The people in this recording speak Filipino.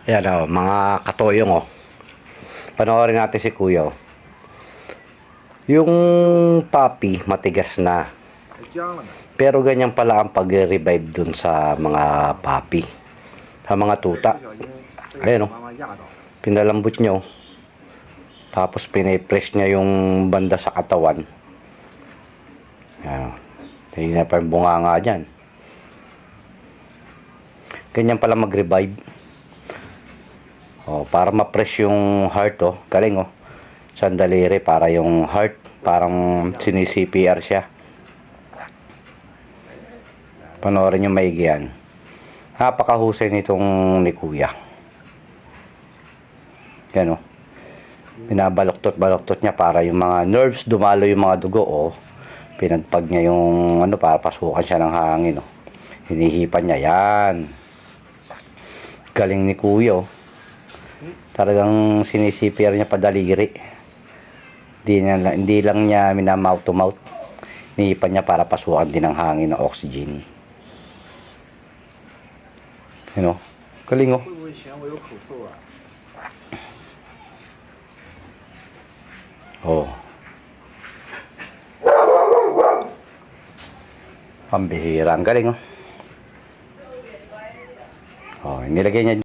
Ayan o, mga katoyong o. Panoorin natin si Kuya o. Yung puppy, matigas na. Pero ganyan pala ang pag-revive dun sa mga puppy. Sa mga tuta. Ayan o. Pinalambot nyo. Tapos pinipress niya yung banda sa katawan. Ayan o. Tingnan na pa yung bunganga dyan. Ganyan pala mag-revive. Oh, para ma-press yung heart oh. Galing oh. Sandaliri para yung heart, parang sini-CPR siya. Panoorin yung maigi yan. Napakahusay nitong ni Kuya. Yan oh. Binabaloktot-baloktot niya para yung mga nerves dumalo yung mga dugo oh. Pinagpag niya yung ano para pasukan siya ng hangin oh. Hinihipan niya yan. Galing ni Kuya oh. Talagang sinisipir niya padaliri. Hindi lang niya minamouth to mouth. Hinihipan niya para pasukan din ng hangin ng oxygen. You know? Galing oh. Oh. Pambihira. Ang galing oh. Oh, nilagay niya